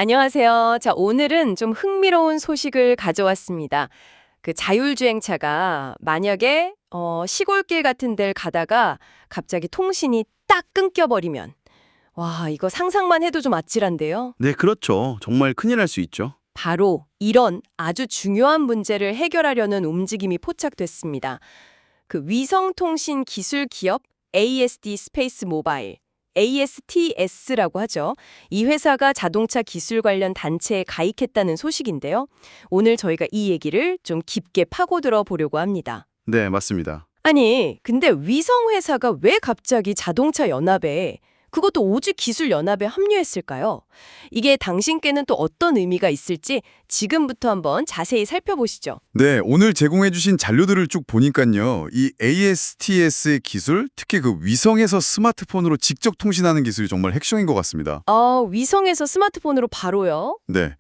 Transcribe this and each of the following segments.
안녕하세요. 자, 오늘은 좀 흥미로운 소식을 가져왔습니다. 그 자율주행차가 만약에 시골길 같은 데를 가다가 갑자기 통신이 딱 끊겨버리면 와, 이거 상상만 해도 좀 아찔한데요. 네, 그렇죠. 정말 큰일 날 수 있죠. 바로 이런 아주 중요한 문제를 해결하려는 움직임이 포착됐습니다. 그 위성통신 기술 기업 ASD 스페이스 모바일, ASTS라고 하죠. 이 회사가 자동차 기술 관련 단체에 가입했다는 소식인데요. 오늘 저희가 이 얘기를 좀 깊게 파고들어 보려고 합니다. 네, 맞습니다. 아니, 근데 위성 회사가 왜 갑자기 자동차 연합에 그것도 오지 기술 연합에 합류했을까요? 이게 당신께는 또 어떤 의미가 있을지 지금부터 한번 자세히 살펴보시죠. 네, 오늘 제공해주신 자료들을 쭉 보니까요. 이 ASTS의 기술, 특히 그 위성에서 스마트폰으로 직접 통신하는 기술이 정말 핵심인 것 같습니다. 위성에서 스마트폰으로 바로요? 네,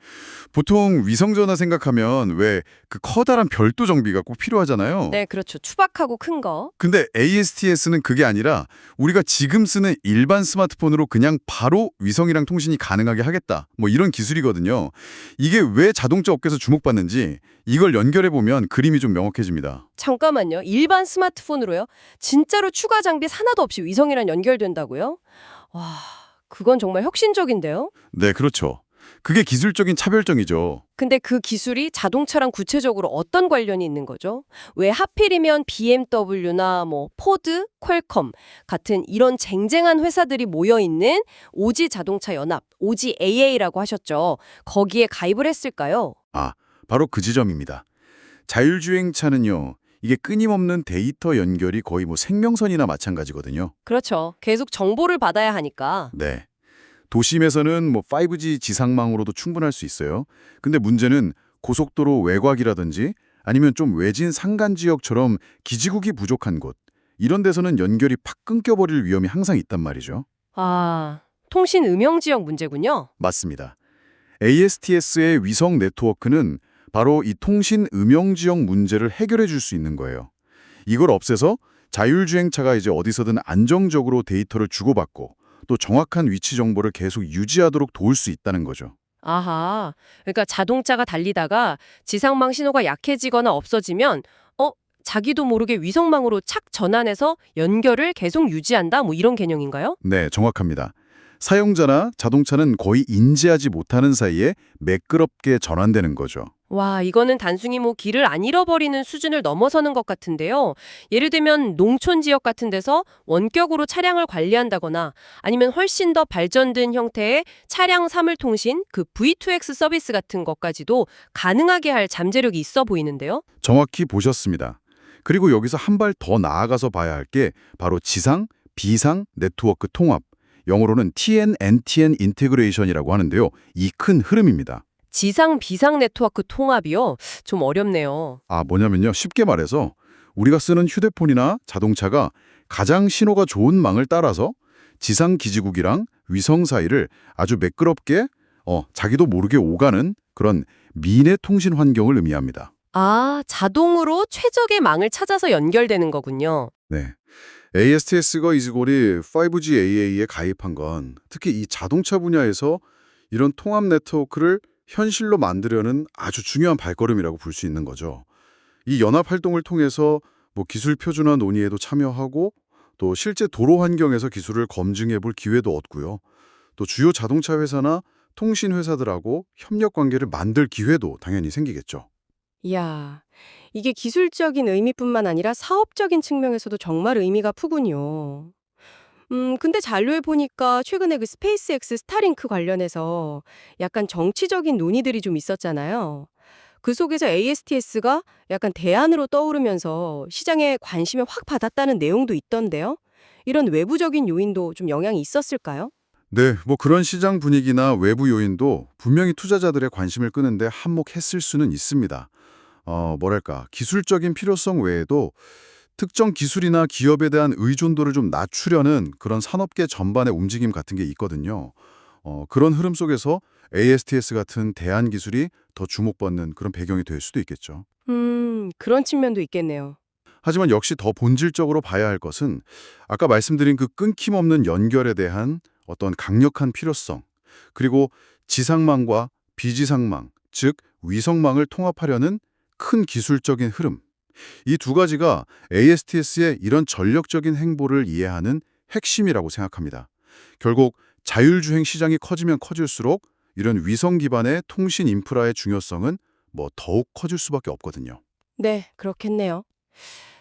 보통 위성전화 생각하면 왜 그 커다란 별도 정비가 꼭 필요하잖아요. 네, 그렇죠. 투박하고 큰 거. 근데 ASTS는 그게 아니라 우리가 지금 쓰는 일반 스마트폰으로 그냥 바로 위성이랑 통신이 가능하게 하겠다. 뭐 이런 기술이거든요. 이게 왜 자동차 업계에서 주목받는지 이걸 연결해보면 그림이 좀 명확해집니다. 잠깐만요. 일반 스마트폰으로요? 진짜로 추가 장비 하나도 없이 위성이랑 연결된다고요? 와, 그건 정말 혁신적인데요? 네, 그렇죠. 그게 기술적인 차별점이죠. 근데 그 기술이 자동차랑 구체적으로 어떤 관련이 있는 거죠? 왜 하필이면 BMW나 뭐 포드, 퀄컴 같은 이런 쟁쟁한 회사들이 모여 있는 오지 자동차 연합, 오지 AA라고 하셨죠. 거기에 가입을 했을까요? 아, 바로 그 지점입니다. 자율주행차는요, 이게 끊임없는 데이터 연결이 거의 뭐 생명선이나 마찬가지거든요. 그렇죠. 계속 정보를 받아야 하니까. 네. 도심에서는 뭐 5G 지상망으로도 충분할 수 있어요. 근데 문제는 고속도로 외곽이라든지 아니면 좀 외진 산간 지역처럼 기지국이 부족한 곳, 이런 데서는 연결이 팍 끊겨버릴 위험이 항상 있단 말이죠. 아, 통신 음영 지역 문제군요. 맞습니다. ASTS의 위성 네트워크는 바로 이 통신 음영 지역 문제를 해결해 줄 수 있는 거예요. 이걸 없애서 자율주행차가 이제 어디서든 안정적으로 데이터를 주고받고 또 정확한 위치 정보를 계속 유지하도록 도울 수 있다는 거죠. 아하, 그러니까 자동차가 달리다가 지상망 신호가 약해지거나 없어지면 자기도 모르게 위성망으로 착 전환해서 연결을 계속 유지한다? 뭐 이런 개념인가요? 네, 정확합니다. 사용자나 자동차는 거의 인지하지 못하는 사이에 매끄럽게 전환되는 거죠. 와, 이거는 단순히 뭐 길을 안 잃어버리는 수준을 넘어서는 것 같은데요. 예를 들면 농촌 지역 같은 데서 원격으로 차량을 관리한다거나 아니면 훨씬 더 발전된 형태의 차량 사물 통신, 그 V2X 서비스 같은 것까지도 가능하게 할 잠재력이 있어 보이는데요. 정확히 보셨습니다. 그리고 여기서 한 발 더 나아가서 봐야 할 게 바로 지상, 비상 네트워크 통합, 영어로는 TN-NTN 인테그레이션이라고 하는데요. 이 큰 흐름입니다. 지상 비상 네트워크 통합이요? 좀 어렵네요. 뭐냐면요. 쉽게 말해서 우리가 쓰는 휴대폰이나 자동차가 가장 신호가 좋은 망을 따라서 지상 기지국이랑 위성 사이를 아주 매끄럽게 자기도 모르게 오가는 그런 미래 통신 환경을 의미합니다. 아, 자동으로 최적의 망을 찾아서 연결되는 거군요. 네. ASTS가 이즈골이 5G AA에 가입한 건 특히 이 자동차 분야에서 이런 통합 네트워크를 현실로 만들려는 아주 중요한 발걸음이라고 볼 수 있는 거죠. 이 연합 활동을 통해서 뭐 기술 표준화 논의에도 참여하고 또 실제 도로 환경에서 기술을 검증해 볼 기회도 얻고요. 또 주요 자동차 회사나 통신 회사들하고 협력 관계를 만들 기회도 당연히 생기겠죠. 이야, 이게 기술적인 의미뿐만 아니라 사업적인 측면에서도 정말 의미가 크군요. 근데 자료에 보니까 최근에 그 스페이스X 스타링크 관련해서 약간 정치적인 논의들이 좀 있었잖아요. 그 속에서 ASTS가 약간 대안으로 떠오르면서 시장에 관심을 확 받았다는 내용도 있던데요. 이런 외부적인 요인도 좀 영향이 있었을까요? 네, 뭐 그런 시장 분위기나 외부 요인도 분명히 투자자들의 관심을 끄는데 한몫했을 수는 있습니다. 뭐랄까, 기술적인 필요성 외에도 특정 기술이나 기업에 대한 의존도를 좀 낮추려는 그런 산업계 전반의 움직임 같은 게 있거든요. 그런 흐름 속에서 ASTS 같은 대안 기술이 더 주목받는 그런 배경이 될 수도 있겠죠. 그런 측면도 있겠네요. 하지만 역시 더 본질적으로 봐야 할 것은 아까 말씀드린 그 끊김없는 연결에 대한 어떤 강력한 필요성, 그리고 지상망과 비지상망, 즉 위성망을 통합하려는 큰 기술적인 흐름. 이 두 가지가 ASTS의 이런 전력적인 행보를 이해하는 핵심이라고 생각합니다. 결국 자율주행 시장이 커지면 커질수록 이런 위성 기반의 통신 인프라의 중요성은 더욱 커질 수밖에 없거든요. 네, 그렇겠네요.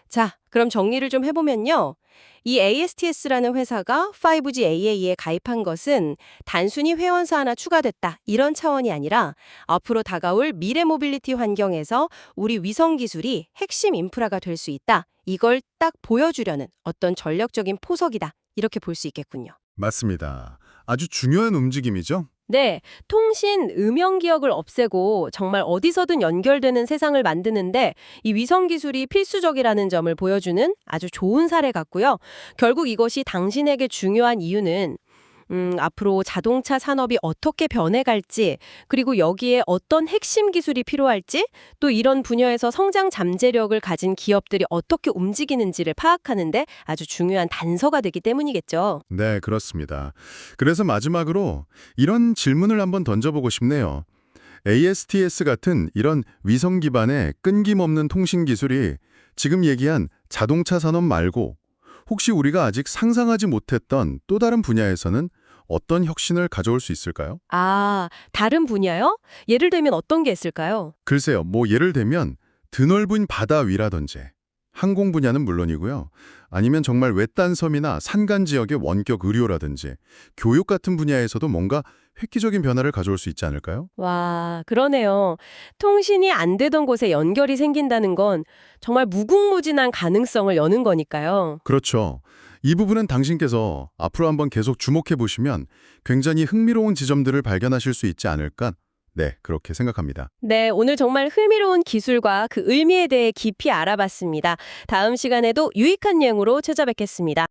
자, 그럼 정리를 좀 해보면요. 이 ASTS라는 회사가 5G AA에 가입한 것은 단순히 회원사 하나 추가됐다 이런 차원이 아니라 앞으로 다가올 미래 모빌리티 환경에서 우리 위성 기술이 핵심 인프라가 될 수 있다. 이걸 딱 보여주려는 어떤 전력적인 포석이다. 이렇게 볼 수 있겠군요. 맞습니다. 아주 중요한 움직임이죠. 네, 통신, 음영 기억을 없애고 정말 어디서든 연결되는 세상을 만드는데 이 위성 기술이 필수적이라는 점을 보여주는 아주 좋은 사례 같고요. 결국 이것이 당신에게 중요한 이유는 앞으로 자동차 산업이 어떻게 변해갈지, 그리고 여기에 어떤 핵심 기술이 필요할지, 또 이런 분야에서 성장 잠재력을 가진 기업들이 어떻게 움직이는지를 파악하는데 아주 중요한 단서가 되기 때문이겠죠. 네, 그렇습니다. 그래서 마지막으로 이런 질문을 한번 던져보고 싶네요. ASTS 같은 이런 위성 기반의 끊김없는 통신 기술이 지금 얘기한 자동차 산업 말고 혹시 우리가 아직 상상하지 못했던 또 다른 분야에서는 어떤 혁신을 가져올 수 있을까요? 아, 다른 분야요? 예를 들면 어떤 게 있을까요? 글쎄요, 예를 들면 드넓은 바다 위라든지 항공 분야는 물론이고요. 아니면 정말 외딴 섬이나 산간 지역의 원격 의료라든지 교육 같은 분야에서도 뭔가 획기적인 변화를 가져올 수 있지 않을까요? 와, 그러네요. 통신이 안 되던 곳에 연결이 생긴다는 건 정말 무궁무진한 가능성을 여는 거니까요. 그렇죠. 이 부분은 당신께서 앞으로 한번 계속 주목해 보시면 굉장히 흥미로운 지점들을 발견하실 수 있지 않을까? 네, 그렇게 생각합니다. 네, 오늘 정말 흥미로운 기술과 그 의미에 대해 깊이 알아봤습니다. 다음 시간에도 유익한 내용으로 찾아뵙겠습니다.